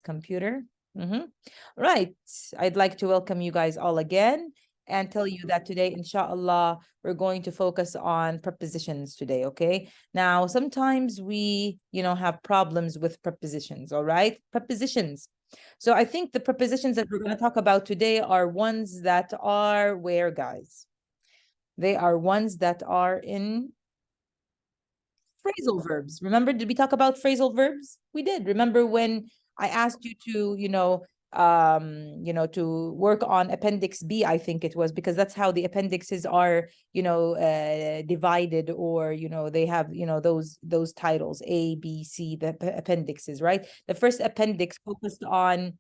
computer. Right. I'd like to welcome you guys all again and tell you that today, inshallah, we're going to focus on prepositions today, okay? Now, sometimes we, have problems with prepositions, all right? Prepositions. So I think the prepositions that we're going to talk about today are ones that are where, guys? They are ones that are in phrasal verbs. Remember, did we talk about phrasal verbs? We did. Remember when I asked you to, to work on Appendix B, I think it was, because that's how the appendixes are, divided, or, they have, those titles, A, B, C, the appendixes, right? The first appendix focused on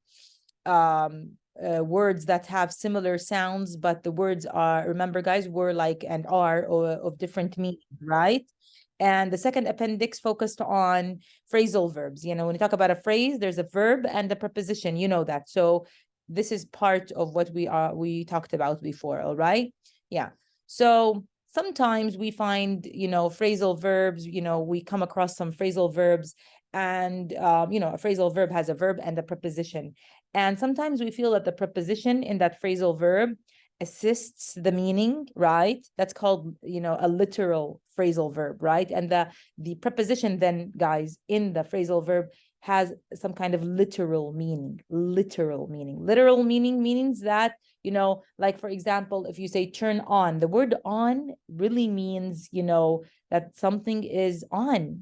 words that have similar sounds, but the words are, remember guys, were like and are of different meanings, right? And the second appendix focused on phrasal verbs. When you talk about a phrase, there's a verb and a preposition, that. So this is part of what we talked about before, all right? Yeah. So sometimes we find, phrasal verbs, we come across some phrasal verbs, and a phrasal verb has a verb and a preposition. And sometimes we feel that the preposition in that phrasal verb assists the meaning, right? That's called, a literal phrasal verb, right? And the preposition then, guys, in the phrasal verb has some kind of literal meaning. Literal meaning means that, like, for example, if you say turn on, the word on really means, that something is on,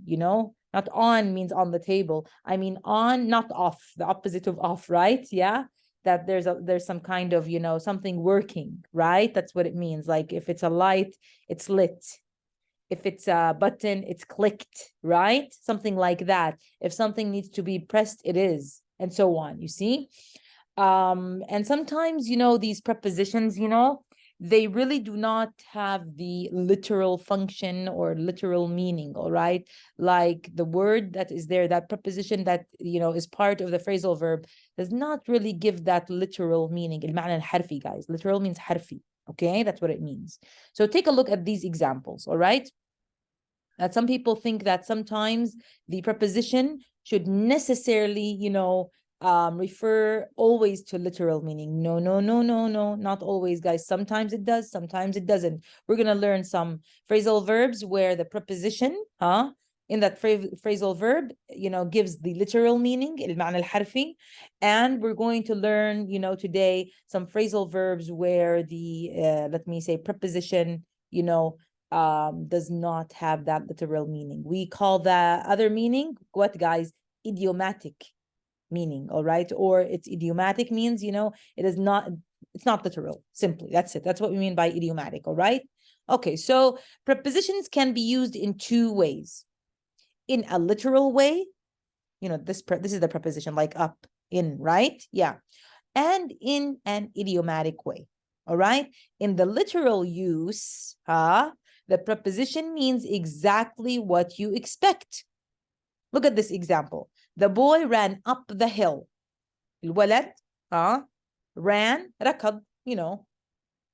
not on means on the table. I mean on, not off, the opposite of off, right? Yeah. That there's some kind of, something working, right? That's what it means. Like if it's a light, it's lit. If it's a button, it's clicked, right? Something like that. If something needs to be pressed, it is, and so on, you see? And sometimes, these prepositions, they really do not have the literal function or literal meaning, all right? Like the word that is there, that preposition that, is part of the phrasal verb, does not really give that literal meaning. المعنى الحرفي, guys. Literal means حرفي, okay? That's what it means. So take a look at these examples, all right? That some people think that sometimes the preposition should necessarily, refer always to literal meaning. No, not always, guys. Sometimes it does, sometimes it doesn't. We're going to learn some phrasal verbs where the preposition, in that phrasal verb, gives the literal meaning, المعنى الحرفي. And we're going to learn, today some phrasal verbs where the, let me say, preposition, does not have that literal meaning. We call the other meaning, what, guys? Idiomatic meaning, all right? Or it's idiomatic means, it is not, it's not literal, simply. That's it. That's what we mean by idiomatic, all right? Okay, so prepositions can be used in two ways. In a literal way, this is the preposition, like up, in, right? Yeah. And in an idiomatic way, all right? In the literal use, the preposition means exactly what you expect. Look at this example. The boy ran up the hill. الولد ran, ركض,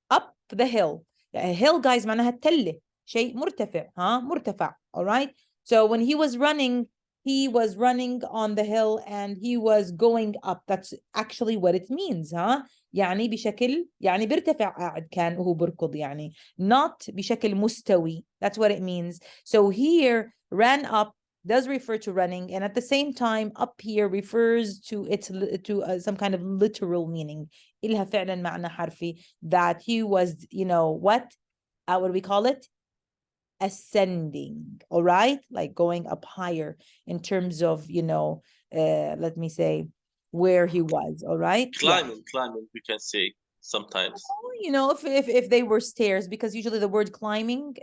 up the hill. Hill, guys, معناها التلة, شيء مرتفع, مرتفع, all right? So when he was running on the hill and he was going up. That's actually what it means, يعني بشكل يعني بيرتفع قاعد كان وهو بركض يعني, not بشكل مستوي. That's what it means. So here, ran up does refer to running, and at the same time, up here refers to some kind of literal meaning. إلها فعلا معنى حرفي, that he was, what do we call it? Ascending, all right? Like going up higher in terms of, let me say, where he was, all right? Climbing, we can say sometimes. If they were stairs, because usually the word climbing,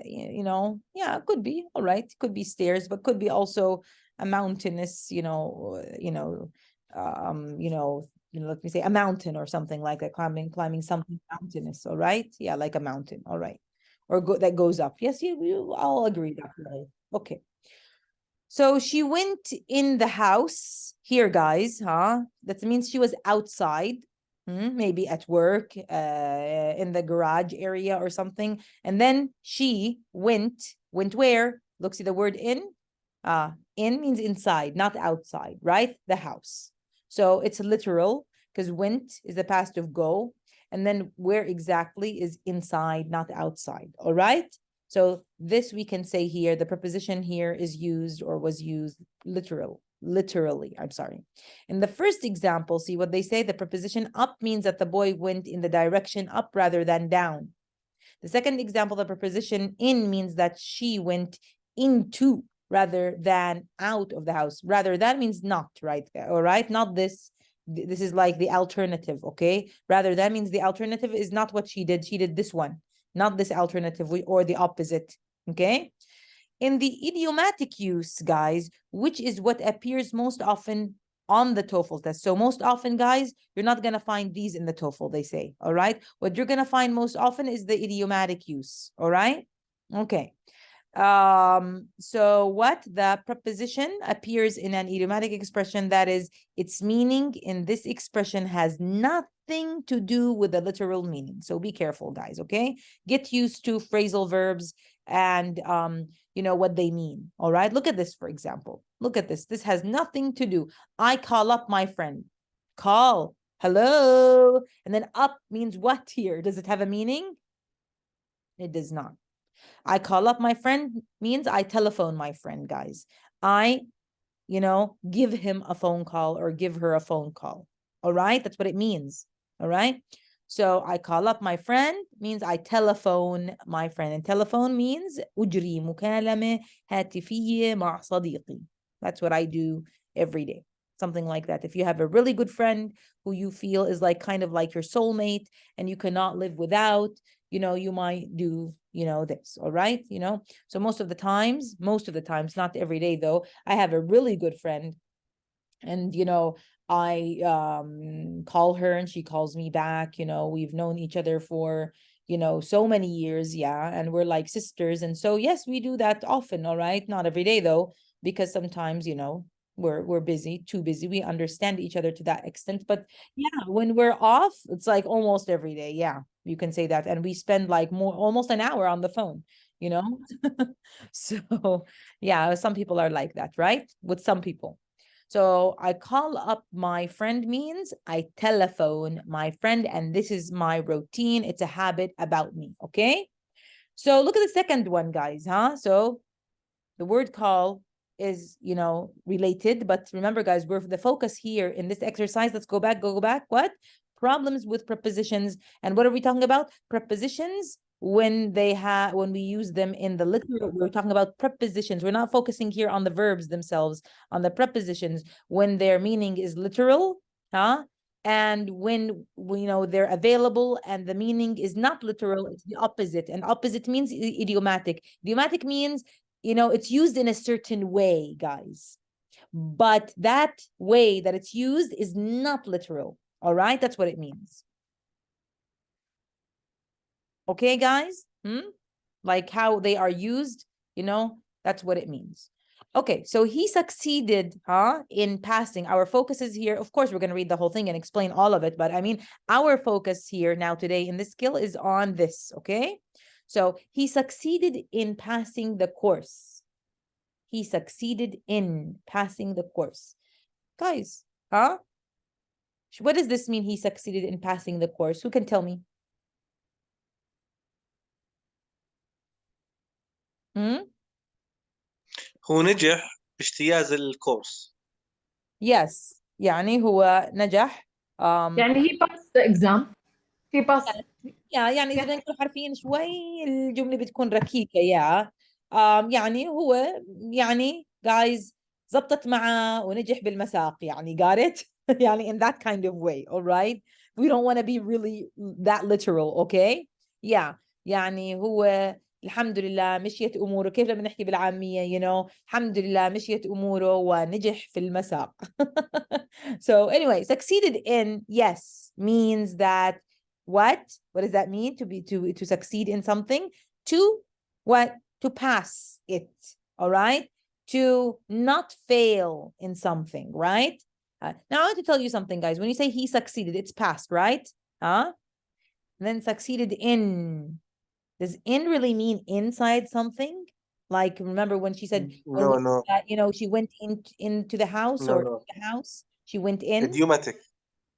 yeah, could be, all right, could be stairs, but could be also a mountainous, let me say a mountain or something like that, climbing something mountainous, all right? Yeah, like a mountain, all right. Or that goes up. Yes, we all agree, definitely. Okay. So she went in the house here, guys, that means she was outside, maybe at work, in the garage area or something. And then she went where? Look, see the word in? In means inside, not outside, right? The house. So it's literal because went is the past of go. And then where exactly is inside, not outside. All right. So this we can say here, the preposition here is used or was used literally, I'm sorry. In the first example, see what they say, the preposition up means that the boy went in the direction up rather than down. The second example, the preposition in means that she went into rather than out of the house. Rather than means not, right? All right, not this. This is like the alternative, okay? Rather than means the alternative is not what she did. She did this one, not this alternative or the opposite, okay? In the idiomatic use, guys, which is what appears most often on the TOEFL test. So most often, guys, you're not going to find these in the TOEFL, they say, all right? What you're going to find most often is the idiomatic use, all right? Okay. So what the preposition appears in an idiomatic expression, that is, its meaning in this expression has nothing to do with the literal meaning. So be careful, guys, okay? Get used to phrasal verbs and you know what they mean. All right, look at this, for example. Look at this. This has nothing to do. I call up my friend. Call, hello, and then up means what here? Does it have a meaning? It does not. I call up my friend means I telephone my friend, guys. I, give him a phone call or give her a phone call. All right, that's what it means. All right. So I call up my friend means I telephone my friend, and telephone means أجري مكالمة هاتفية مع صديقي. That's what I do every day. Something like that. If you have a really good friend who you feel is like kind of like your soulmate and you cannot live without, you might do, this. All right. So most of the times, not every day though, I have a really good friend and I call her and she calls me back. We've known each other for so many years, yeah, and we're like sisters. And so yes, we do that often. All right, not every day though, because sometimes we're busy, too busy. We understand each other to that extent, but yeah, when we're off, it's like almost every day. Yeah, you can say that. And we spend like almost an hour on the phone, you know. So yeah, some people are like that, right? With some people. So I call up my friend means I telephone my friend, and this is my routine. It's a habit about me. Okay. So look at the second one, guys. So the word call is, related, but remember, guys, we're the focus here in this exercise. Let's go back. What? Problems with prepositions. And what are we talking about? Prepositions when we use them in the literal. We're talking about prepositions. We're not focusing here on the verbs themselves, on the prepositions when their meaning is literal, and when they're available and the meaning is not literal, it's the opposite. And opposite means idiomatic. Idiomatic means it's used in a certain way, guys, but that way that it's used is not literal. All right, that's what it means. Okay, guys? Like how they are used, that's what it means. Okay, so he succeeded in passing. Our focus is here. Of course, we're going to read the whole thing and explain all of it, but I mean, our focus here now today in this skill is on this, okay? So he succeeded in passing the course. He succeeded in passing the course. Guys, what does this mean, he succeeded in passing the course? Who can tell me? هو نجح باجتياز الكورس. Yes, يعني هو نجح. يعني he passed the exam. He passed. يعني إذا بدنا نكون حرفيا شوي الجملة بتكون ركيكة يعني هو guys زبطت معه ونجح بالمساق يعني got it يعني in that kind of way. All right, we don't want to be really that literal. Okay, يعني هو الحمد لله مشيت أموره. كيف لما نحكي بالعامية الحمد لله مشيت أموره ونجح في المساق. So anyway, succeeded in, yes, means that what does that mean? To succeed in something? To pass it. All right, to not fail in something, right? Now I want to tell you something, guys. When you say he succeeded, it's past, right? And then succeeded in, does in really mean inside something? Like, remember when she said No. she went into the house No, or no. the house? She went in. idiomatic.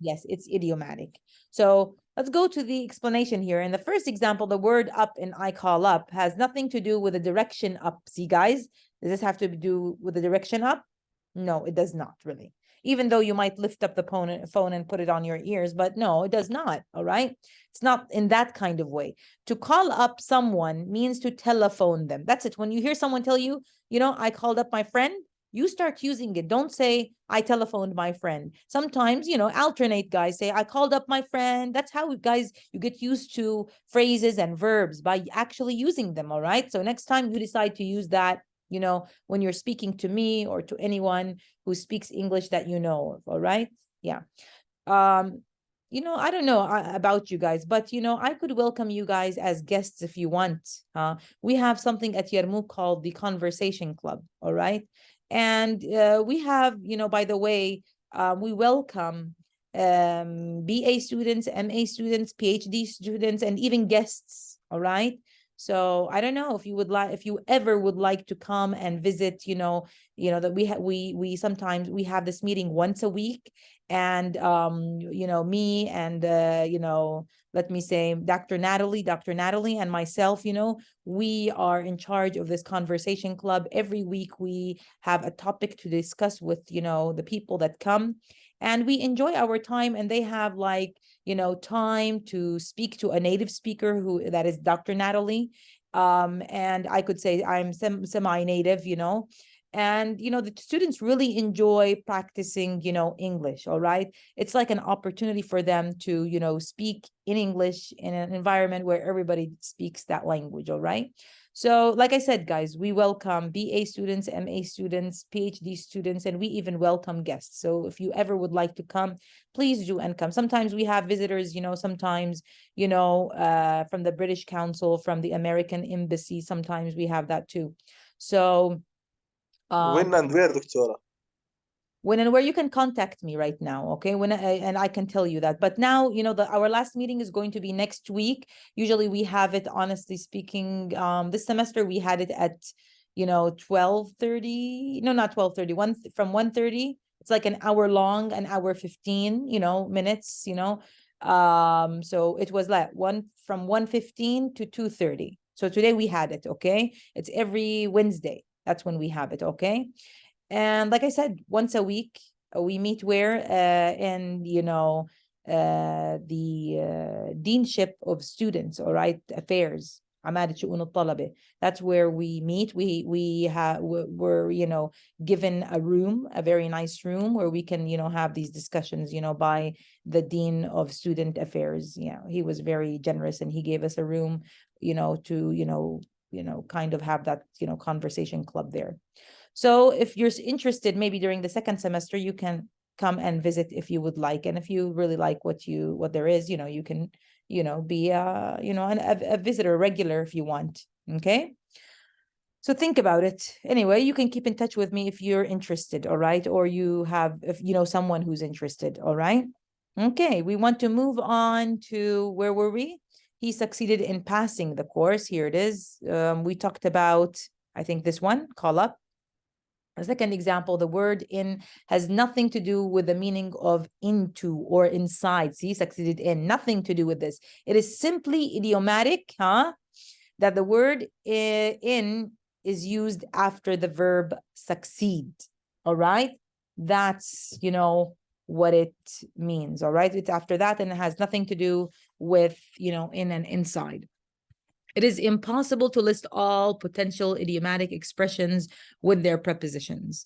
Yes, it's idiomatic. So let's go to the explanation here. In the first example, the word up in I call up has nothing to do with the direction up. See, guys, does this have to do with the direction up? No, it does not really. Even though you might lift up the phone and put it on your ears, but no, it does not. All right. It's not in that kind of way. To call up someone means to telephone them. That's it. When you hear someone tell you, I called up my friend, you start using it. Don't say, I telephoned my friend. Sometimes, alternate, guys. Say, I called up my friend. That's how, guys, you get used to phrases and verbs by actually using them. All right. So next time you decide to use that, when you're speaking to me or to anyone who speaks English that you know of. All right. Yeah. I don't know about you guys, but I could welcome you guys as guests if you want. We have something at Yarmouk called the Conversation Club. All right. And we have, by the way, we welcome BA students, MA students, PhD students, and even guests. All right. So I don't know if you ever would like to come and visit, that we sometimes we have this meeting once a week, and me and let me say Dr. Natalie and myself, we are in charge of this conversation club. Every week we have a topic to discuss with the people that come, and we enjoy our time, and they have time to speak to a native speaker that is Dr. Natalie. And I could say I'm semi-native, and the students really enjoy practicing English. All right, it's like an opportunity for them to speak in English in an environment where everybody speaks that language. All right. So like I said, guys, we welcome BA students, MA students, PhD students, and we even welcome guests. So if you ever would like to come, please do and come. Sometimes we have visitors, sometimes, from the British Council, from the American Embassy. Sometimes we have that too. So When and where, دكتورة? when and where you can contact me right now, okay? And I can tell you that. But now, our last meeting is going to be next week. Usually we have it, honestly speaking, this semester we had it at 12:30. No, not 12:30. From 1:30. It's like an hour long, an hour 15, minutes, so it was like from 1:15 to 2:30. So today we had it, okay? It's every Wednesday. That's when we have it, okay? And like I said, once a week we meet where in the deanship of students, all right, affairs. That's where we meet. We're given a room, a very nice room where we can have these discussions by the dean of student affairs. Yeah, he was very generous and he gave us a room to kind of have that conversation club there. So if you're interested, maybe during the second semester, you can come and visit if you would like. And if you really like what there is, you can, be a visitor, a regular if you want. Okay. So think about it. Anyway, you can keep in touch with me if you're interested. All right. Or if someone who's interested. All right. Okay. We want to move on to, where were we? He succeeded in passing the course. Here it is. We talked about, I think this one, call up. A second example, the word in has nothing to do with the meaning of into or inside. See, succeeded in, nothing to do with this. It is simply idiomatic, that the word in is used after the verb succeed. All right. That's, what it means. All right. It's after that, and it has nothing to do with, in and inside. It is impossible to list all potential idiomatic expressions with their prepositions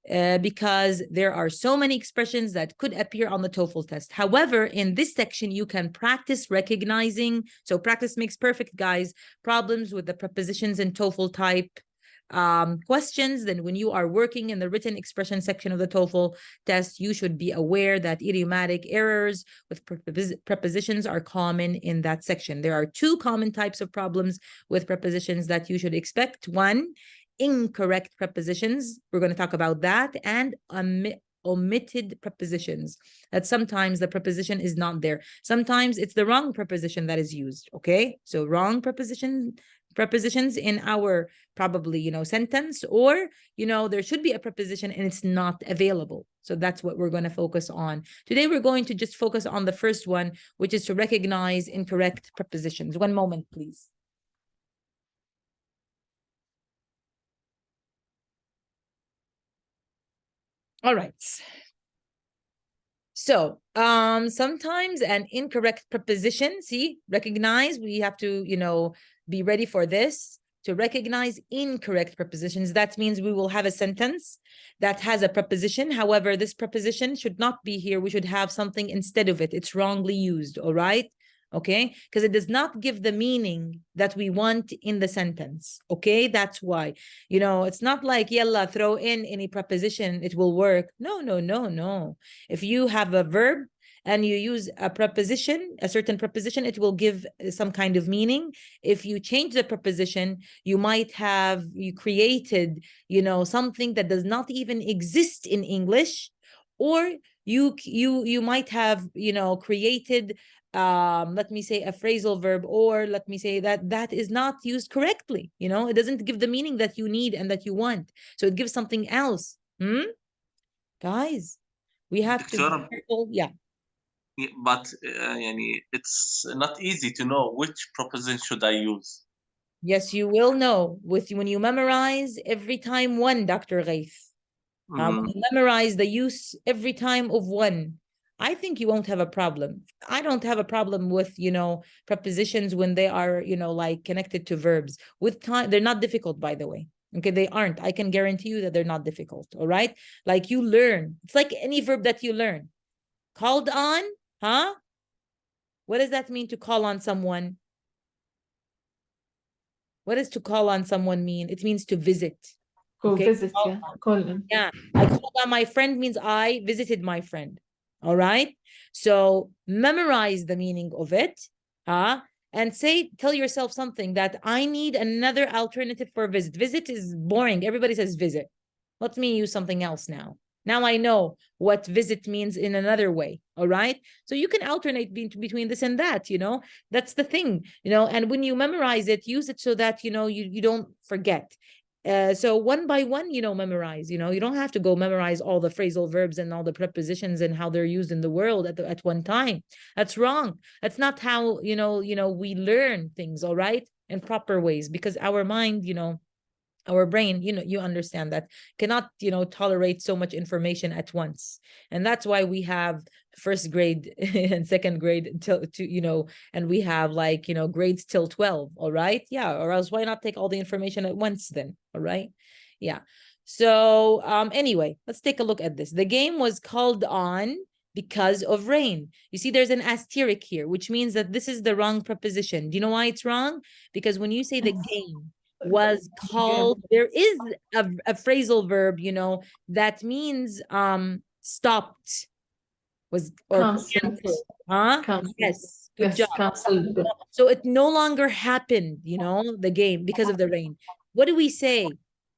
because there are so many expressions that could appear on the TOEFL test. However, in this section, you can practice recognizing, so practice makes perfect, guys, problems with the prepositions in TOEFL type questions. Then when you are working in the written expression section of the TOEFL test, you should be aware that idiomatic errors with prepositions are common in that section. There are two common types of problems with prepositions that you should expect. One, incorrect prepositions. We're going to talk about that. And omitted prepositions, that sometimes the preposition is not there. Sometimes it's the wrong preposition that is used. Okay, so wrong preposition prepositions in our probably, you know, sentence, or, you know, there should be a preposition and it's not available. So that's what we're going to focus on. Today, we're going to just focus on the first one, which is to recognize incorrect prepositions. One moment, please. All right. So sometimes an incorrect preposition, see, recognize, we have to, you know, be ready for this. To recognize incorrect prepositions, that means we will have a sentence that has a preposition. However, this preposition should not be here. We should have something instead of it. It's wrongly used, all right? Okay, because it does not give the meaning that we want in the sentence. Okay, that's why, you know, it's not like yalla, throw in any preposition, it will work. No, no, no, no. If you have a verb and you use a preposition, a certain preposition, it will give some kind of meaning. If you change the preposition, you might have, you created, you know, something that does not even exist in English, or you might have, you know, created let me say a phrasal verb, or let me say that is not used correctly. You know, it doesn't give the meaning that you need and that you want, so it gives something else. Guys, we have to be careful. Yeah, but it's not easy to know which preposition should I use. yes, you will know with when you memorize every time one, Dr. Ghaith. When you memorize the use every time of one, I think you won't have a problem. I don't have a problem with, you know, prepositions when they are, you know, like connected to verbs. With time, they're not difficult, by the way. Okay, they aren't. I can guarantee you that they're not difficult. All right. Like you learn. It's like any verb that you learn. Called on, huh? What does that mean to call on someone? What does to call on someone mean? It means to visit. Go visit, yeah. Call them. Yeah, I called on my friend means I visited my friend. All right. So memorize the meaning of it, and say, tell yourself something that I need another alternative for visit. Visit is boring. Everybody says visit. Let me use something else now. Now I know what visit means in another way. All right. So you can alternate between this and that, you know, that's the thing, you know, and when you memorize it, use it so that, you know, you don't forget. So one by one, you know, memorize, you know, you don't have to go memorize all the phrasal verbs and all the prepositions and how they're used in the world at one time. That's wrong. That's not how, you know, we learn things, all right, in proper ways, because our mind, you know, our brain, you know, you understand that, cannot, you know, tolerate so much information at once. And that's why we have first grade and second grade till to, you know, and we have like, you know, grades till 12. All right. Yeah. Or else why not take all the information at once then? All right. Yeah. So anyway, let's take a look at this. The game was called on because of rain. You see, there's an asterisk here, which means that this is the wrong preposition. Do you know why it's wrong? Because when you say the game was called, there is a phrasal verb, you know, that means stopped, was, or Cancelled. Cancelled. yes, good Yes, job. cancelled. So it no longer happened, you know, the game, because of the rain. What do we say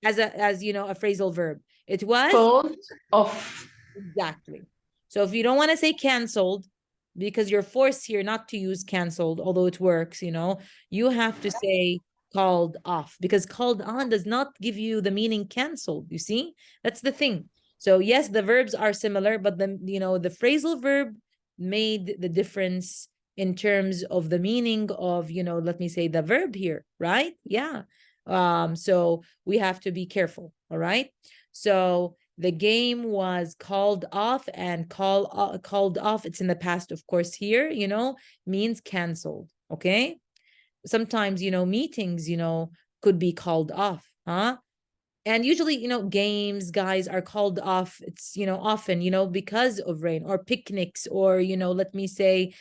as you know, a phrasal verb? It was called off. Exactly. So if you don't want to say canceled, because you're forced here not to use canceled, although it works, you know, you have to say called off, because called on does not give you the meaning canceled. You see, that's the thing. So yes, the verbs are similar, but the, you know, the phrasal verb made the difference in terms of the meaning of, you know, let me say the verb here, right? Yeah. So we have to be careful. All right. So the game was called off, and called off, it's in the past, of course, here, you know, means canceled. Okay. Sometimes, you know, meetings, you know, could be called off, and usually, you know, games, guys, are called off. It's, you know, often, you know, because of rain, or picnics, or, you know, let me say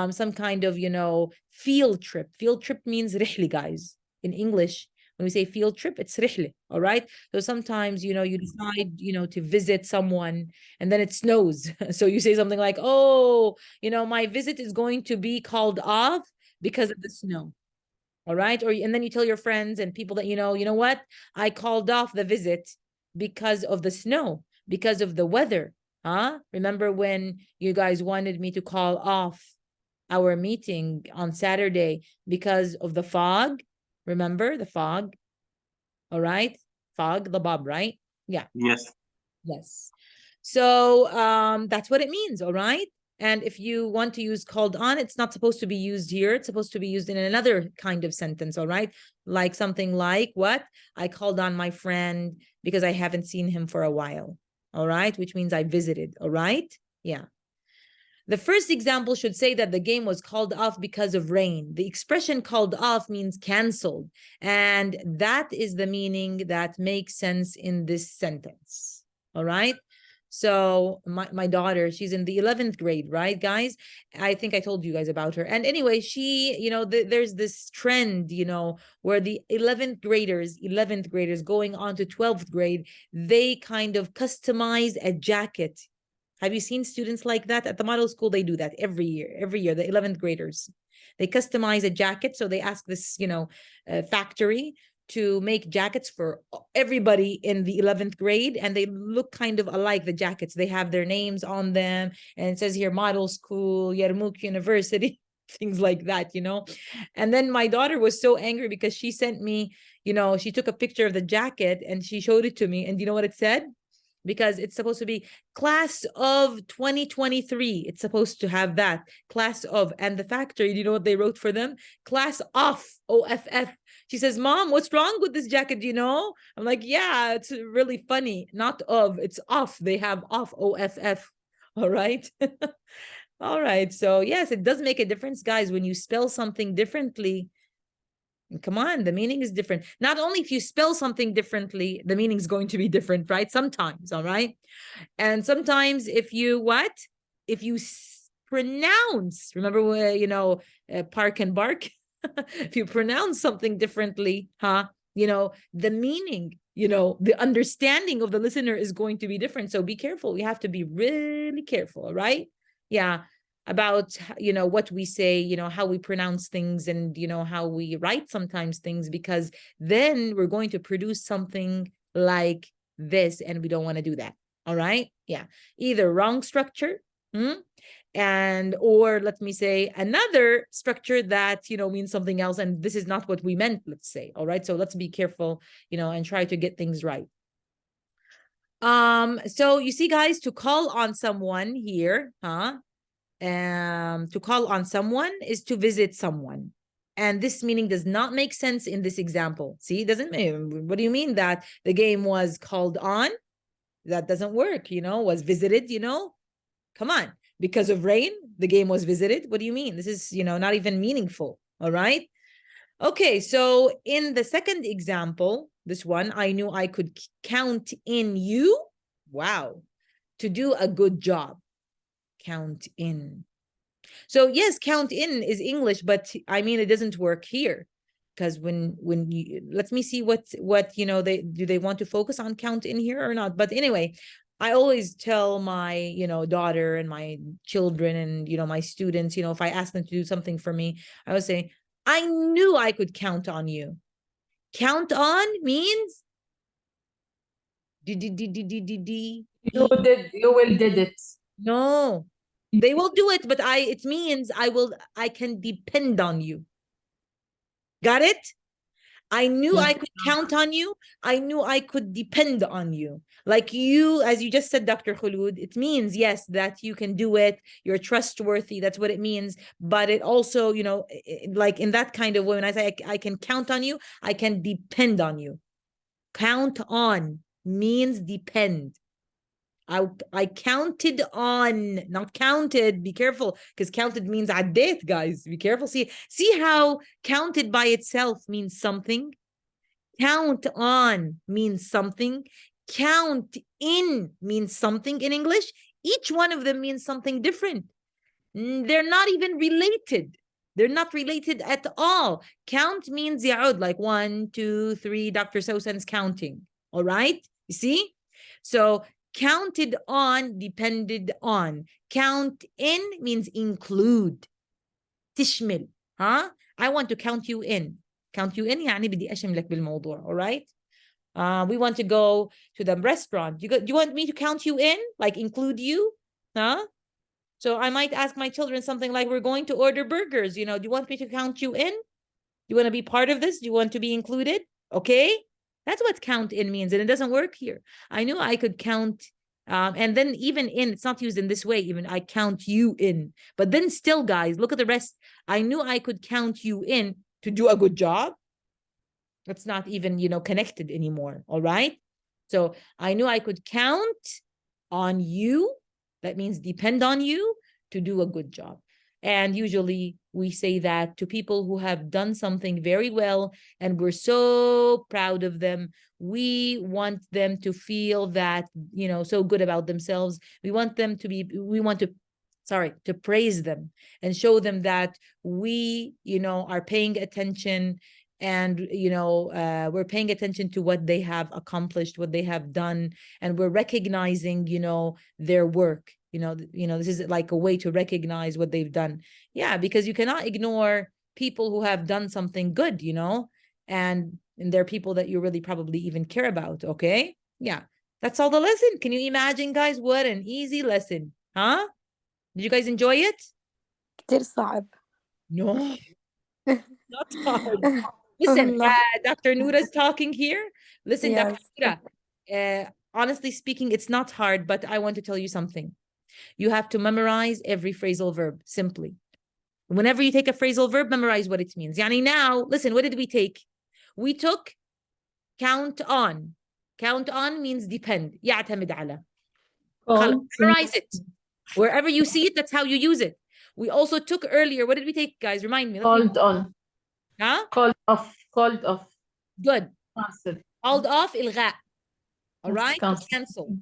some kind of, you know, field trip. Field trip means رحلة, guys, in English. When we say field trip, it's رحلة. All right. So sometimes, you know, you decide, you know, to visit someone and then it snows. So you say something like, oh, you know, my visit is going to be called off because of the snow. All right. Or, and then you tell your friends and people that, you know what? I called off the visit because of the snow, because of the weather. Remember when you guys wanted me to call off our meeting on Saturday because of the fog? Remember the fog? All right. Fog, the bob, right? Yeah. Yes. Yes. So that's what it means, all right? And if you want to use called on, it's not supposed to be used here. It's supposed to be used in another kind of sentence, all right? Like something like what? I called on my friend because I haven't seen him for a while, all right? Which means I visited, all right? Yeah. The first example should say that the game was called off because of rain. The expression called off means canceled. And that is the meaning that makes sense in this sentence. All right. So my daughter, she's in the 11th grade, right, guys? I think I told you guys about her. And anyway, she, there's this trend, where the 11th graders going on to 12th grade, they kind of customize a jacket. Have you seen students like that? At the model school, they do that every year, the 11th graders. They customize a jacket. So they ask this, factory to make jackets for everybody in the 11th grade. And they look kind of alike, the jackets. They have their names on them. And it says here, model school, Yarmouk University, things like that, And then my daughter was so angry because she sent me, she took a picture of the jacket and she showed it to me. And you know what it said? Because it's supposed to be class of 2023. It's supposed to have that class of, and the factory, you know what they wrote for them? Class off, OFF. She says, Mom, what's wrong with this jacket? I'm like, yeah, it's really funny. Not of, it's off. They have off, OFF. All right. All right. So yes, it does make a difference, guys, when you spell something differently. Come on, the meaning is different. Not only if you spell something differently, the meaning is going to be different, right? Sometimes, all right? And sometimes if you If you pronounce, remember, park and bark? If you pronounce something differently, the meaning, the understanding of the listener is going to be different. So be careful. We have to be really careful, right? Yeah. About what we say, how we pronounce things, and how we write sometimes things, because then we're going to produce something like this, and we don't want to do that. All right. Yeah. Either wrong structure, and or let me say another structure that means something else, and this is not what we meant, let's say. All right. So let's be careful, and try to get things right. So you see, guys, to call on someone here, to call on someone is to visit someone. And this meaning does not make sense in this example. See, it doesn't mean, what do you mean that the game was called on? That doesn't work, was visited, come on. Because of rain, the game was visited. What do you mean? This is, not even meaningful. All right. Okay. So in the second example, this one, I knew I could count in you. Wow. To do a good job. Count in. So yes, count in is English, but I mean, it doesn't work here, because when you, let me see what they want to focus on count in here or not. But anyway, I always tell my daughter and my children and my students, if I ask them to do something for me, I would say, I knew I could count on you. Count on means You will did it. no, they will do it, but it means I can depend on you. Got it? I knew I could count on you. I knew I could depend on you. Like you, as you just said, Dr. Khulud, it means, yes, that you can do it. You're trustworthy. That's what it means. But it also, like in that kind of way, when I say I can count on you, I can depend on you. Count on means depend. I counted on, not counted. Be careful, because counted means عديت, guys. Be careful. See how counted by itself means something. Count on means something. Count in means something in English. Each one of them means something different. They're not even related. They're not related at all. Count means يعود, like 1, 2, 3. Dr. Sosan's counting. All right. You see? So counted on, depended on. Count in means include. تشمل. I want to count you in. Count you in يعني بدي أشملك بالموضوع. All right. We want to go to the restaurant. Do you want me to count you in? Like include you? So I might ask my children something like, we're going to order burgers. Do you want me to count you in? You want to be part of this? Do you want to be included? Okay. That's what count in means. And it doesn't work here. I knew I could count. And then even in, it's not used in this way. Even I count you in. But then still, guys, look at the rest. I knew I could count you in to do a good job. That's not even, connected anymore. All right. So I knew I could count on you. That means depend on you to do a good job. And usually we say that to people who have done something very well and we're so proud of them. We want them to feel that, so good about themselves. We want to praise them and show them that we, are paying attention, and we're paying attention to what they have accomplished, what they have done, and we're recognizing their work. This is like a way to recognize what they've done. Yeah, because you cannot ignore people who have done something good, and they're people that you really probably even care about. Okay, yeah, that's all the lesson. Can you imagine, guys? What an easy lesson, huh? Did you guys enjoy it? كتير صعب. No, not hard. Listen, Dr. Noura's talking here. Listen, Yes. Dr. Noura, honestly speaking, it's not hard, but I want to tell you something. You have to memorize every phrasal verb simply. Whenever you take a phrasal verb, memorize what it means. Yani now, listen, what did we take? We took count on. Count on means depend. يعتمد على. Memorize it. Wherever you see it, that's how you use it. We also took earlier, what did we take, guys? Remind me. Called on. Huh? Called off. Called off. Good. Cancel. Called off, ilgha. All right? Cancel. Cancel.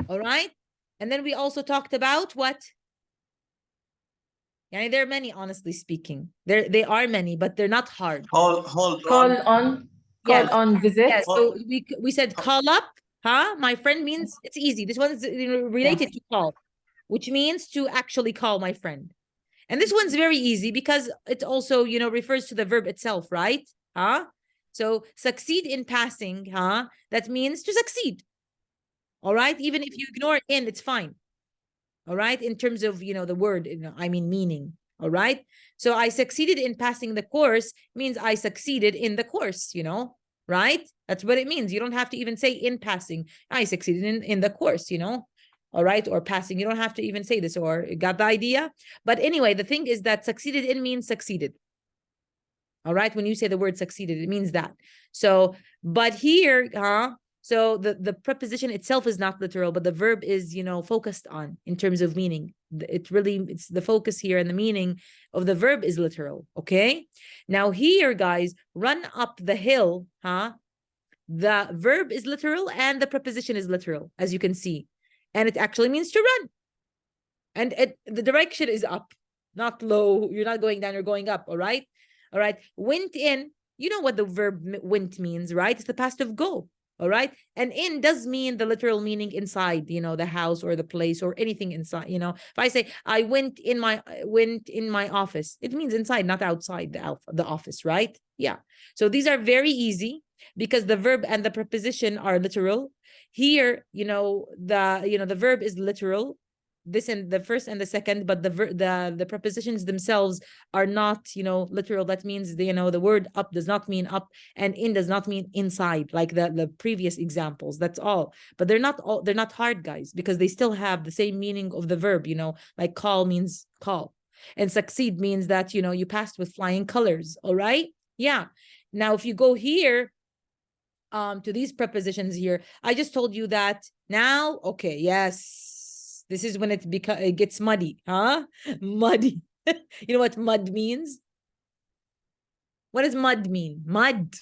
All right? And then we also talked about what? Yani there are many, honestly speaking. They are many, but they're not hard. Hold Call on. on. Yes. Call on visit. Yes. So we said call up, huh? My friend means it's easy. This one is related to call, which means to actually call my friend. And this one's very easy because it also, refers to the verb itself, right? Huh? So succeed in passing, huh? That means to succeed. All right? Even if you ignore in, it's fine. All right? In terms of, the word, I mean meaning. All right? So I succeeded in passing the course means I succeeded in the course, right? That's what it means. You don't have to even say in passing. I succeeded in the course, all right, or passing. You don't have to even say this, or got the idea? But anyway, the thing is that succeeded in means succeeded. All right, when you say the word succeeded, it means that. So, but here, so the preposition itself is not literal, but the verb is, focused on in terms of meaning. It's the focus here, and the meaning of the verb is literal. Okay. Now here, guys, run up the hill, the verb is literal and the preposition is literal, as you can see. And it actually means to run. And the direction is up, not low. You're not going down, you're going up. All right. All right. Went in, you know what the verb went means, right? It's the past of go. All right. And in does mean the literal meaning inside, the house or the place or anything inside. If I say I went in my office, it means inside, not outside the office, right? Yeah. So these are very easy because the verb and the preposition are literal. Here, the verb is literal. This and the first and the second, but the prepositions themselves are not, literal. That means the word up does not mean up, and in does not mean inside, like the previous examples. That's all. But they're not hard, guys, because they still have the same meaning of the verb. Like call means call, and succeed means that you passed with flying colors. All right, yeah. Now, if you go here, to these prepositions here, I just told you that now. Okay, yes. This is when it gets muddy, huh? Muddy. You know what mud means? What does mud mean? Mud.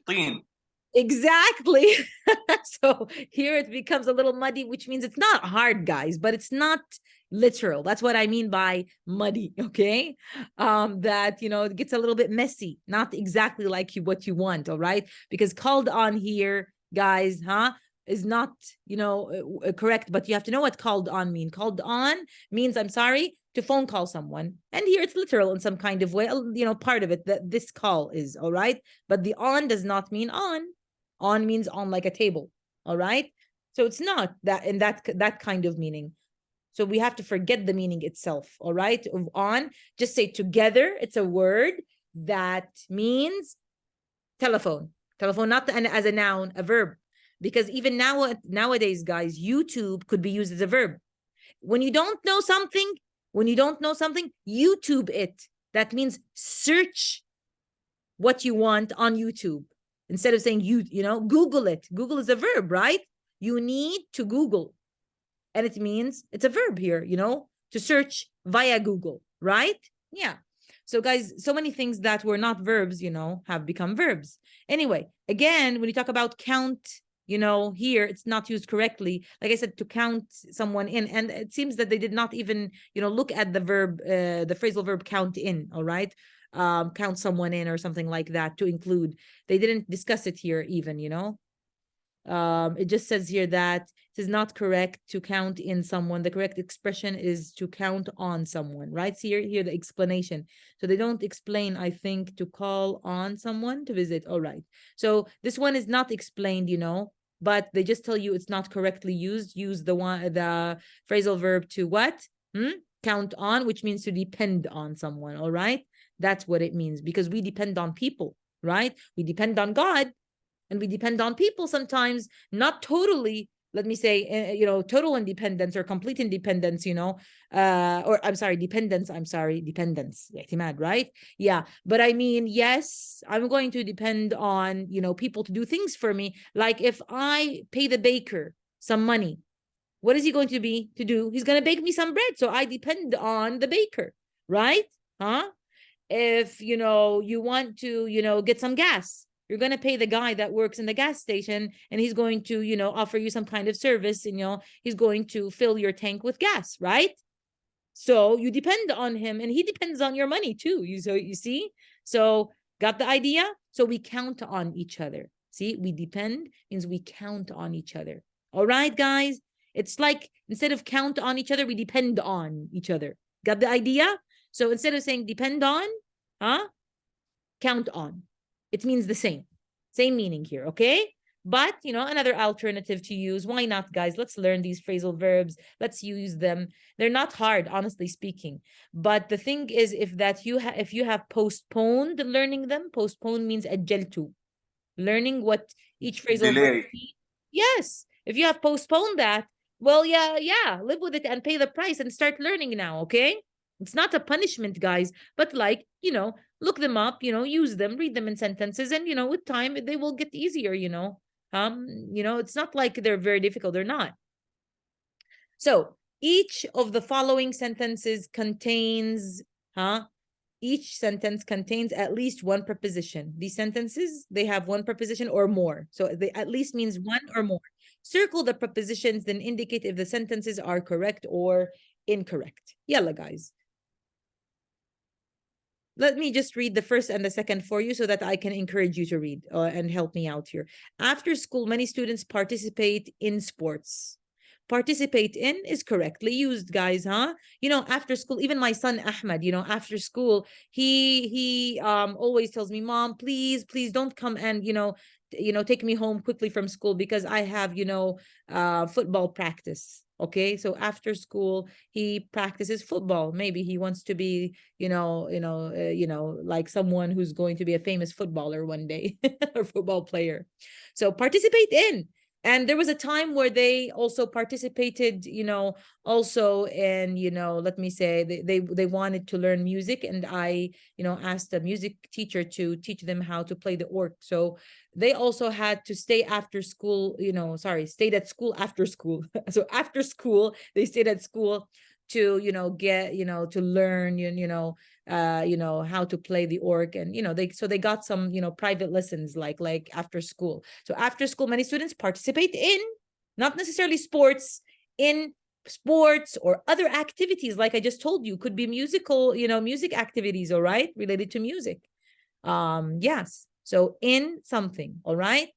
Teen. Exactly. So here it becomes a little muddy, which means it's not hard, guys, but it's not literal. That's what I mean by muddy. Okay. That, it gets a little bit messy, not exactly like what you want. All right. Because called on here, guys, is not, correct, but you have to know what called on mean. Called on means, I'm sorry, to phone call someone. And here it's literal in some kind of way, part of it that this call is, all right? But the on does not mean on. On means on like a table, all right? So it's not that in that kind of meaning. So we have to forget the meaning itself, all right? Of on, just say together, it's a word. That means telephone. Telephone, not as a noun, a verb. Because even nowadays, guys, YouTube could be used as a verb. When you don't know something, YouTube it. That means search what you want on YouTube. Instead of saying Google it. Google is a verb, right? You need to Google. And it means it's a verb here, to search via Google, right? Yeah. So guys, so many things that were not verbs, have become verbs. Anyway, again, when you talk about count, here it's not used correctly. Like I said, to count someone in, and it seems that they did not even, look at the verb, the phrasal verb count in, all right? Count someone in or something like that to include. They didn't discuss it here even, it just says here that it is not correct to count in someone. The correct expression is to count on someone, right? See here the explanation. So they don't explain, I think, to call on someone to visit. All right. So this one is not explained, but they just tell you it's not correctly used. Use the phrasal verb to what? Count on, which means to depend on someone. All right. That's what it means, because we depend on people, right? We depend on God. And we depend on people sometimes, not totally, let me say, total independence or complete independence, dependence, right? Yeah. But I mean, yes, I'm going to depend on, people to do things for me. Like if I pay the baker some money, what is he going to do? He's going to bake me some bread. So I depend on the baker, right? If, you want to, get some gas, you're going to pay the guy that works in the gas station, and he's going to, offer you some kind of service, and, he's going to fill your tank with gas, right? So you depend on him, and he depends on your money too. You see? So got the idea? So we count on each other. See, we depend means we count on each other. All right, guys? It's like instead of count on each other, we depend on each other. Got the idea? So instead of saying depend on, count on. It means the same meaning here, okay? But, another alternative to use. Why not, guys? Let's learn these phrasal verbs. Let's use them. They're not hard, honestly speaking. But the thing is, if you have postponed learning them, postpone means ajjaltu. Learning what each phrasal verb means. Yes. If you have postponed that, well, yeah, live with it and pay the price and start learning now, okay? It's not a punishment, guys, but like, look them up, use them, read them in sentences, and, with time, they will get easier, it's not like they're very difficult. They're not. So each of the following sentences contains, each sentence contains at least one preposition. These sentences, they have one preposition or more. So they at least means one or more. Circle the prepositions, then indicate if the sentences are correct or incorrect. Yalla, guys. Let me just read the first and the second for you so that I can encourage you to read and help me out here. After school, many students participate in sports. Participate in is correctly used, guys, after school, even my son Ahmed, after school, he always tells me, Mom, please don't come and take me home quickly from school because I have football practice. Okay, so after school he practices football. Maybe he wants to be like someone who's going to be a famous footballer one day or football player. So participate in. And there was a time where they also participated, also in, let me say, they wanted to learn music. And I, asked the music teacher to teach them how to play the org. So they also had to stay after school, stayed at school after school. So after school, they stayed at school to, get, to learn, how to play the org. And, they got some, private lessons like after school. So after school, many students participate in, not necessarily sports, in sports or other activities. Like I just told you, could be musical, music activities, all right, related to music. Yes. So in something, all right.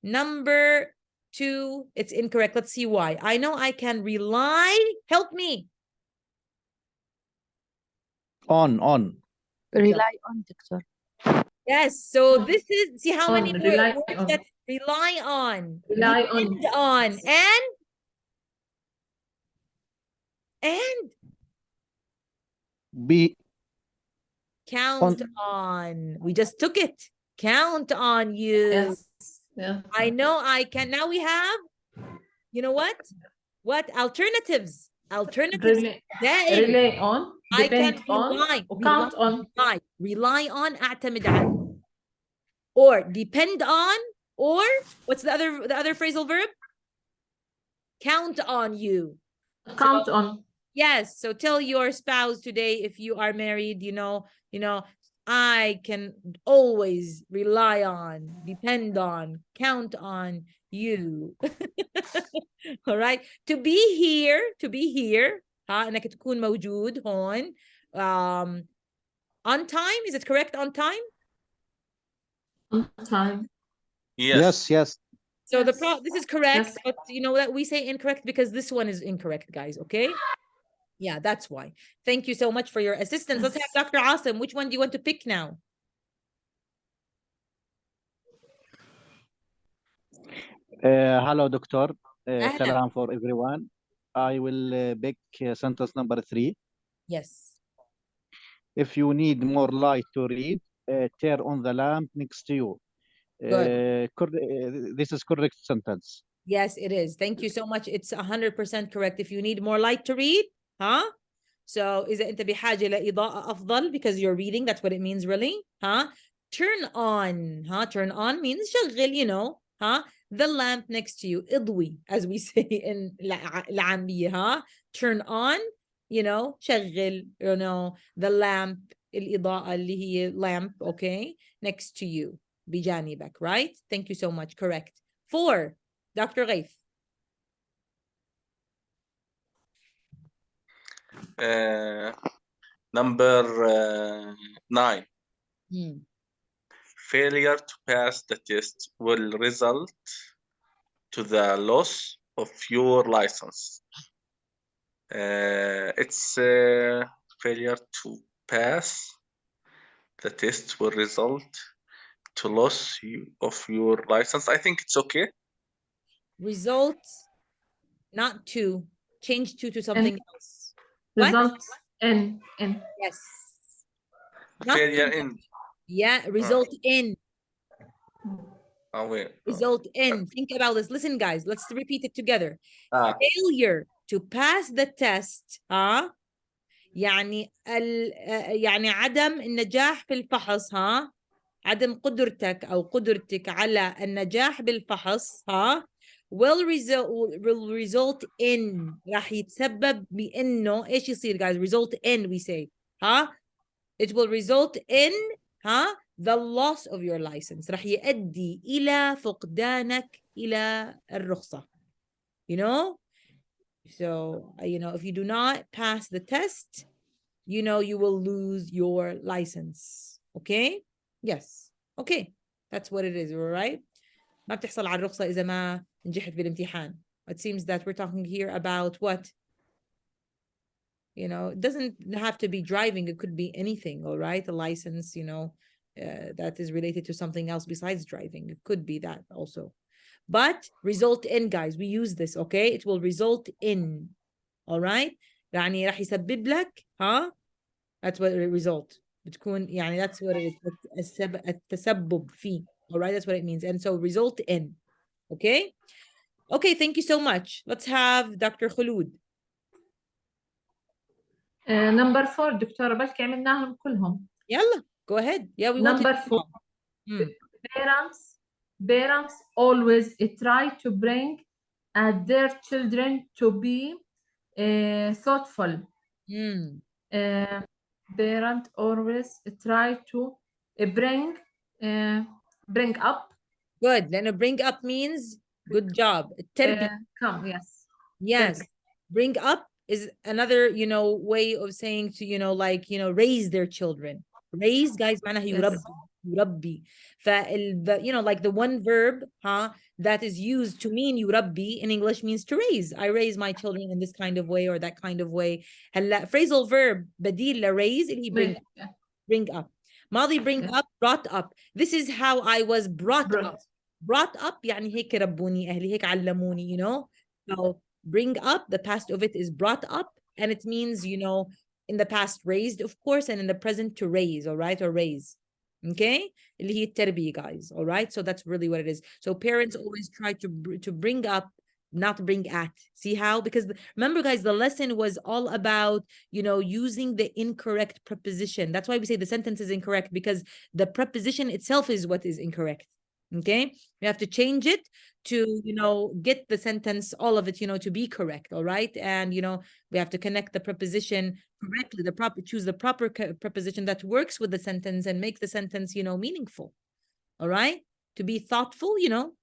Number 2, it's incorrect. Let's see why. I know I can rely. Help me. On. Rely on, Doctor. Yes. So this is, see how many rely words on. that rely on. Rely Depend on. on. And Be. Count on. We just took it. Count on you. Yes. Yeah. I know I can. Now we have, you know what? What alternatives? Alternatives. دائم. Rely on. I can Depend on. rely. Or count on. Rely on. أعتمد على. Or depend on. Or what's the other phrasal verb? Count on you. Count on. Yes. So tell your spouse today, if you are married, I can always rely on, depend on, count on you. All right. To be here. انك تكون موجود هون. On time, is it correct? On time? On time. Yes. Yes. So Yes. this is correct, Yes. but you know that we say incorrect because this one is incorrect, guys. Okay. Yeah, that's why. Thank you so much for your assistance. Let's have Dr. Asim. Which one do you want to pick now? Hello, doctor. أهلا. Salam for everyone. I will pick sentence number 3. Yes. If you need more light to read, turn on the lamp next to you. Good. This is correct sentence. Yes, it is. Thank you so much. It's 100% correct. If you need more light to read, So إذا أنت بحاجة لإضاءة أفضل because you're reading, that's what it means really, Turn on, Turn on means شغل, the lamp next to you, اضوي, as we say in العامية, Turn on, شغل, the lamp, الإضاءة اللي هي lamp, okay, next to you, بجانبك, right? Thank you so much. Correct. 4. Dr. Ghaith. Number 9. Failure to pass the test will result to the loss of your license. It's failure to pass the test will result to loss of your license. I think it's okay. Result, not to. Change to something else. What? Results in. Yes. Not Failure to. in. Yeah, result in. Oh, wait. Result in. Think about this. Listen, guys, let's repeat it together. Ah. Failure to pass the test, يعني يعني عدم النجاح في الفحص، عدم قدرتك أو قدرتك على النجاح بالفحص، will result in، راح يتسبب بإنه إيش يصير guys؟ result in we say، it will result in the loss of your license، راح يؤدي إلى فقدانك إلى الرخصة. So, if you do not pass the test, you will lose your license. Okay? Yes. Okay. That's what it is, all right? ما بتحصل على الرخصة إذا ما نجحت بالامتحان. It seems that we're talking here about what? It doesn't have to be driving. It could be anything, all right? A license, that is related to something else besides driving. It could be that also. But result in, guys, we use this, okay? It will result in, all right? يعني راح يسبب لك, That's what it result. بتكون يعني that's what it is. التسبب فيه, all right? That's what it means. And so result in, okay? Okay, thank you so much. Let's have Dr. Khulud. Number 4 دكتورة بلكي عملناهم كلهم. يلا, go ahead. Yeah, we want Number 4. Parents always try to bring their children to be thoughtful. Parents always try to bring up. Good. Then bring up means good job. Come, yes. Yes. Bring up is another, way of saying to, raise their children. Raise, guys, معناها يربي. يربي. like the one verb, that is used to mean يربي in English means to raise. I raise my children in this kind of way or that kind of way. هلا phrasal verb بديل لraise اللي bring up. ماضي bring up, brought up. This is how I was brought up. Brought up يعني هيك ربوني أهلي, هيك علموني, So bring up, the past of it is brought up, and it means, In the past, raised, of course, and in the present, to raise, all right, or raise. Okay, اللي هي التربية, guys. All right, so that's really what it is. So parents always try to bring up, not bring at. See how? Because remember, guys, the lesson was all about, you know, using the incorrect preposition. That's why we say the sentence is incorrect, because the preposition itself is what is incorrect. Okay, we have to change it to, you know, get the sentence, all of it, you know, to be correct. All right, and you know, we have to connect the preposition correctly, choose the proper preposition that works with the sentence and make the sentence, you know, meaningful. All right, to be thoughtful, you know,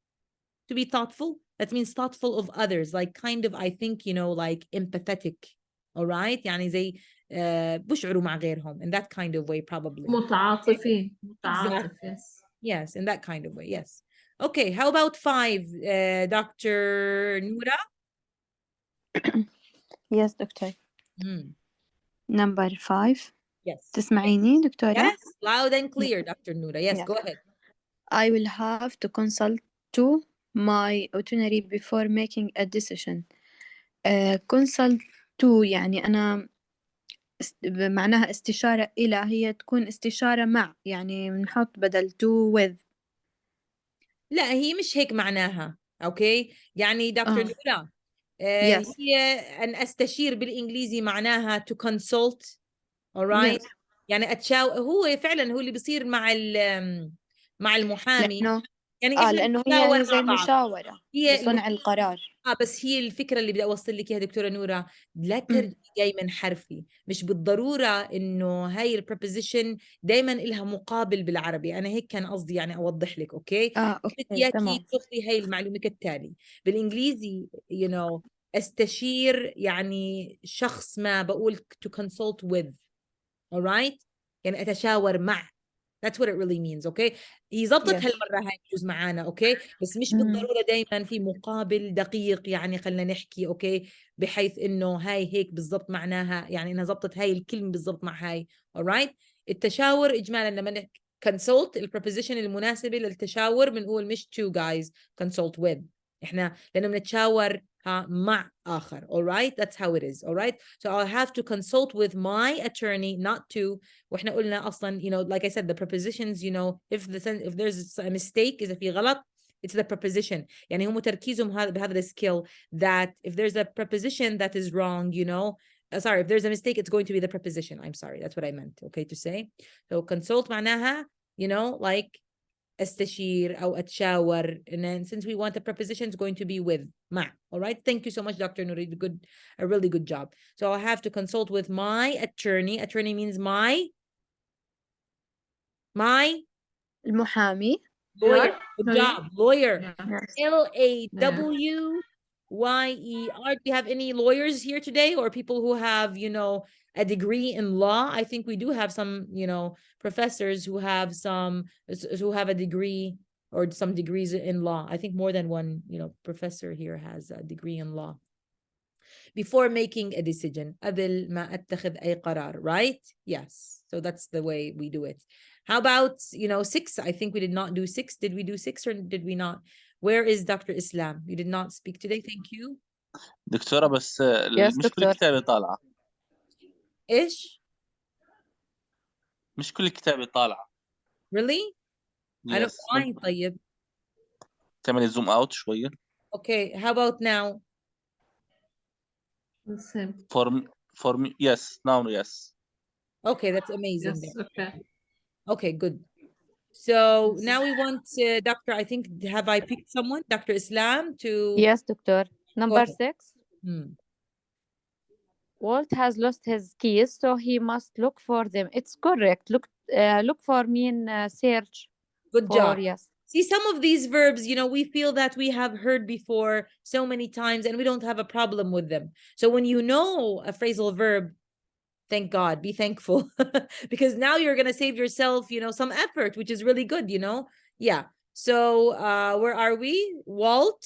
to be thoughtful, that means thoughtful of others, like kind of, I think, you know, like empathetic. All right, يعني زي بشعروا مع غيرهم, in that kind of way, probably. متعاطفين. Exactly. Yes. Yes, in that kind of way. Yes. Okay, how about 5, Dr. Noura? Yes, doctor. Number 5. Yes. تسمعيني دكتورة؟ Yes, loud and clear, Dr. Noura. Yes, Yeah. go ahead. I will have to consult to my attorney before making a decision. consult to يعني أنا معناها استشارة إلى، هي تكون استشارة مع، يعني بنحط بدل to with. لا، هي مش هيك معناها. اوكي، يعني دكتور نولا، Yes. هي أن أستشير بالإنجليزي معناها to consult. alright. Yes. يعني هو فعلا هو اللي بيصير مع المحامي، لأنه يعني إحنا لأنه نتشاور هي زي مع بعض. مشاورة هي لصنع القرار. بس هي الفكرة اللي بدي أوصل لك إياها دكتورة نورة، لا ترجعي دايما حرفي، مش بالضرورة إنه هاي البريبوزيشن دايما إلها مقابل بالعربي. أنا هيك كان قصدي يعني أوضح لك. أوكي، أوكي إياكي تمام. تاخذي هاي المعلومة كالتالي. بالإنجليزي you know أستشير يعني شخص ما، بقول to consult with. alright، يعني أتشاور مع. That's what it really means. okay، هي زبطت Yes. هالمرة هاي بجوز معانا. اوكي، بس مش بالضرورة دايما في مقابل دقيق، يعني خلينا نحكي اوكي، بحيث انه هاي هيك بالضبط معناها، يعني انها زبطت هاي الكلمة بالضبط مع هاي. alright، التشاور اجمالا لما consult البريبوزيشن المناسبة للتشاور بنقول مش to guys consult with. احنا لانه بنتشاور مع آخر. alright، that's how it is. alright، so I'll have to consult with my attorney, not to. واحنا قلنا اصلا you know like I said the prepositions, you know if there's a mistake إذا في غلط it's the preposition. يعني هم تركيزهم بهذا الskill that if there's a preposition that is wrong, you know sorry, if there's a mistake it's going to be the preposition. I'm sorry, that's what I meant. okay to say. So consult معناها you know like استشير أو أتشاور, and then since we want the preposition it's going to be with مع. all right, thank you so much Dr. Nouri, a really good job. So I have to consult with my attorney. Attorney means my المحامي. lawyer. Good job, lawyer. Yes. Lawyer. Do you have any lawyers here today, or people who have you know a degree in law? I think we do have some you know professors who have a degree or some degrees in law. I think more than one you know professor here has a degree in law. Before making a decision, قبل ما أتخذ أي قرار, right? Yes. So that's the way we do it. How about, you know, 6? I think we did not do 6. Did we do 6 or did we not? Where is Dr. Islam? You did not speak today. Thank you. دكتورة بس Yes, مش كل دكتور. الكتابة طالعة. إيش؟ مش كل الكتابة طالعة. Really? I don't know why. طيب. تعملي زوم اوت شوية. Okay, how about now? The same. For me, yes, now yes. Okay, that's amazing. Yes, okay. Okay, good. So now we want Dr. I think, have I picked someone? Dr. Islam to... Yes, doctor. Number 6. Walt has lost his keys, so he must look for them. It's correct. Look for mean search. Good job. Yes. See, some of these verbs, you know, we feel that we have heard before so many times and we don't have a problem with them. So when you know a phrasal verb, thank God, be thankful, because now you're going to save yourself, you know, some effort, which is really good, you know? Yeah. So where are we? Walt,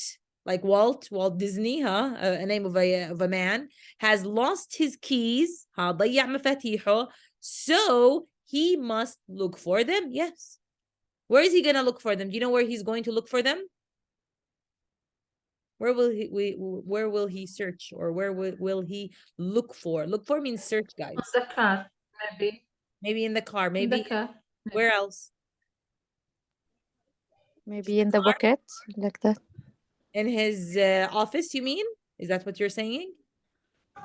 like Walt Disney, a name of a man, has lost his keys. ضيع مفاتيحه. So he must look for them. Yes. Where is he going to look for them? Do you know where he's going to look for them? Where will he search, or where will he look for? Look for means search, guys. On the car, maybe. Maybe in the car, In maybe the car. where else? Maybe in the bucket, like that. In his office, you mean? Is that what you're saying?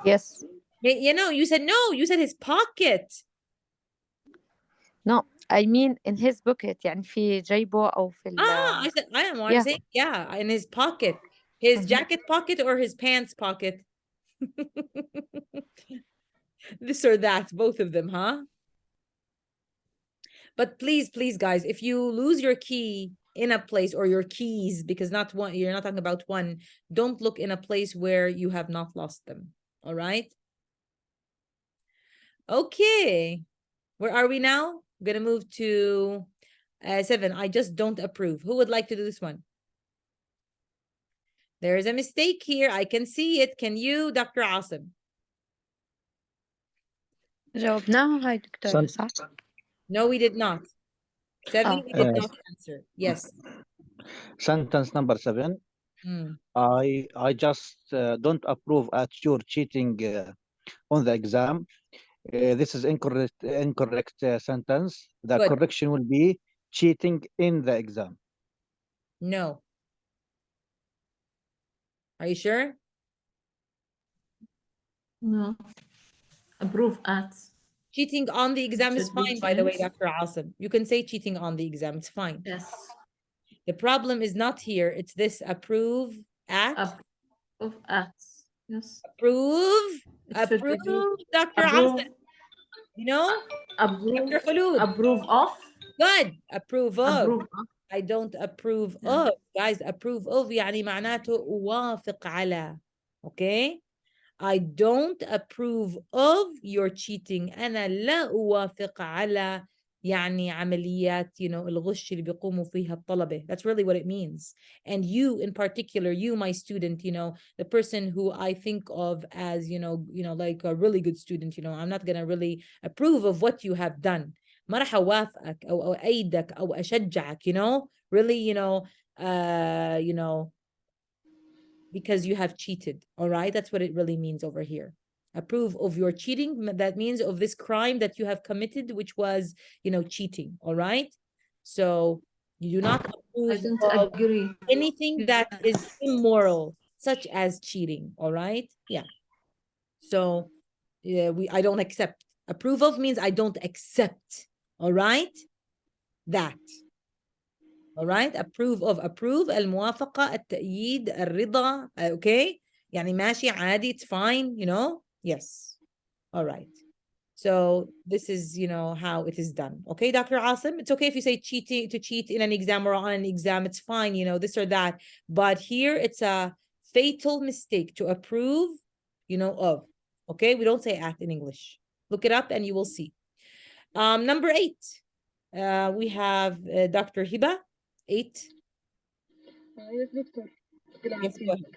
Yes. You know, you said no, you said his pocket. No, I mean in his bucket يعني في جيبه أو في I said, I am Yeah. saying, yeah, in his pocket. His jacket pocket or his pants pocket? This or that, both of them, huh? But please, please, guys, if you lose your key in a place, or your keys, because not one, you're not talking about one, don't look in a place where you have not lost them. All right. Okay. Where are we now? I'm gonna move to 7. I just don't approve. Who would like to do this one? There is a mistake here. I can see it. Can you, Dr. Asim? جاوبناها هاي دكتورة صح؟ No, we did not. 7, we did not answer. Yes. Sentence number 7. Mm. I just don't approve at your cheating on the exam. This is incorrect sentence. The Good. correction will be cheating in the exam. No. Are you sure? No. Approve at. Cheating on the exam is Should be fine, by the way, changed. Dr. Asim. You can say cheating on the exam. It's fine. Yes. The problem is not here. It's this approve at. Approve at. Yes. Approve. It should be Approve, Dr. approve. Asim. You know? Approve. Dr. Khulud. Approve of. Good. Approve of. Approve of. I don't approve Yeah. of. Guys, approve of يعني معناته أوافق على. Okay? I don't approve of your cheating. أنا لا أوافق على يعني عمليات الغش اللي بيقوموا فيها الطلبة. That's really what it means. And you in particular, you, my student, the person who I think of as, like a really good student, I'm not going to really approve of what you have done. ما راح أوافقك أو أؤيدك أو أشجعك, really, because you have cheated. All right. That's what it really means over here. Approve of your cheating. That means of this crime that you have committed, which was, cheating. All right. So you do not approve I don't of agree. anything that is immoral, such as cheating. All right. Yeah. So I don't accept. Approve of means I don't accept. All right. That. all right. approve الموافقة التأييد الرضا okay يعني ماشي عادي, it's fine, yes. All right. So this is how it is done. Okay, Dr. Asim, it's okay if you say to cheat in an exam or on an exam, it's fine, this or that, but here it's a fatal mistake to approve of. Okay, we don't say at in English. Look it up and you will see. Number 8, we have Dr. Hiba. 8. Yes, doctor. Yes, go ahead.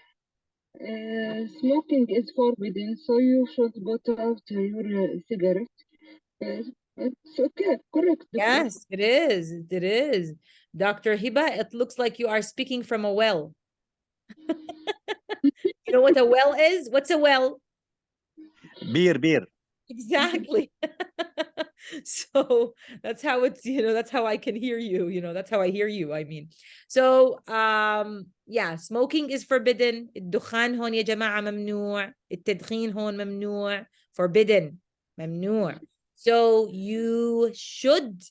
Smoking is forbidden, so you should put out your cigarette. It's okay, correct. Doctor. Yes, it is. It is. Dr. Hiba, it looks like you are speaking from a well. You know what a well is? What's a well? Beer. Exactly. So that's how it's, that's how I can hear you, that's how I hear you, I mean. So yeah, smoking is forbidden. الدخان هون يا جماعة ممنوع. التدخين هون ممنوع. Forbidden. ممنوع. So you should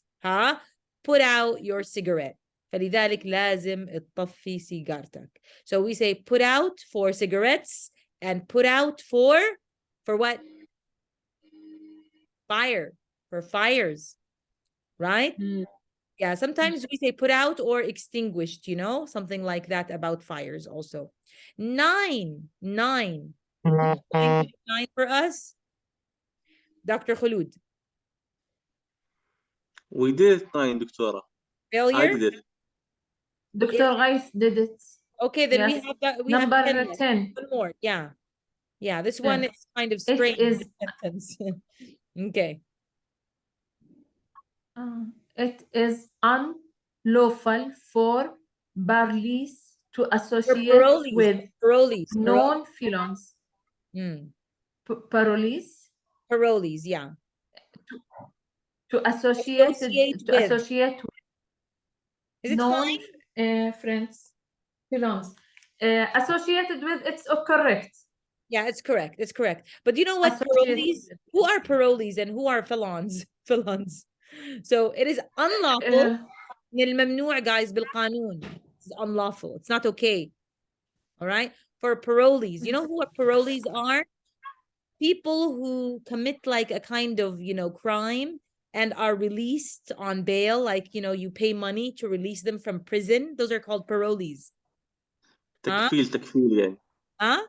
put out your cigarette. فلذلك لازم تطفي سيجارتك. So we say put out for cigarettes and put out for what? Fire, for fires, right? Yeah, sometimes we say put out or extinguished, something like that about fires also. 9. Who's going to do 9 for us? Dr. Khulud. We did 9, Doctora. Failure? I did it. Dr. Ghaith did it. Okay, then Yes. we have Number 10 left. 10. One more. Yeah, this 10. one is kind of strange. It is sentence. Okay. It is unlawful for police to For associate parolees, with parolees, known felons. Parolees. parolees, yeah. To associate with. associate with Is it known fine? friends, felons. Associated with, it's correct. Yeah, it's correct. It's correct. But you know what? Associated Parolees, with. who are parolees and who are felons? Felons. So it is unlawful. من الممنوع, guys, بالقانون. It's unlawful. It's not okay. All right. For parolees, you know who parolees are? People who commit like a kind of, crime and are released on bail. Like, you pay money to release them from prison. Those are called parolees. تكفيل يعني. Huh?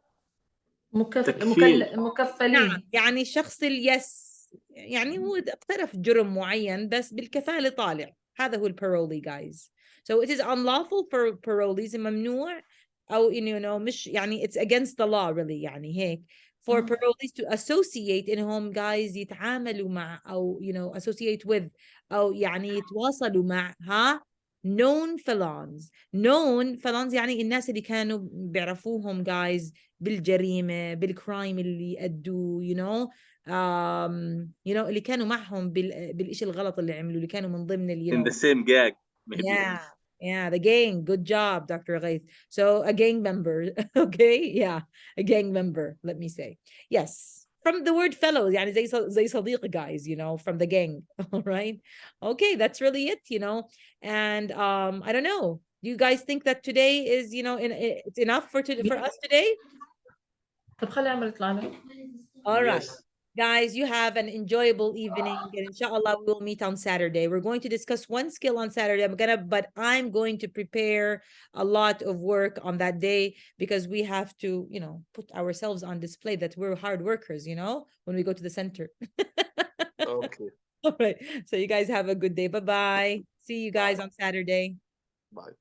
تكفيل. مكفلين. نعم، يعني الشخص يعني هو اقترف جرم معين بس بالكفالة طالع. هذا هو البارولي guys. So it is unlawful for parolees, ممنوع أو مش يعني it's against the law really يعني هيك for parolees to associate إنهم guys يتعاملوا مع أو associate with أو يعني يتواصلوا مع known felons. known felons يعني الناس اللي كانوا بيعرفوهم guys بالجريمة بالكرايم اللي أدوا اللي كانوا معهم بالإشي الغلط اللي عملوا اللي كانوا من ضمن in the same gang maybe. Yeah, the gang. Good job, Dr. Ghaith. So a gang member, okay? Yeah, a gang member, let me say. Yes, from the word fellow, يعني زي صديق, guys, from the gang, all right? Okay, that's really it, and I don't know. Do you guys think that today is, it's enough for us today? طب خلي عمر يطلع له. All right. Yes. Guys, you have an enjoyable evening, and inshallah we will meet on Saturday. We're going to discuss one skill on Saturday. But I'm going to prepare a lot of work on that day because we have to, put ourselves on display that we're hard workers, when we go to the center. Okay. All right. So you guys have a good day. Bye-bye. See you guys on Saturday. Bye.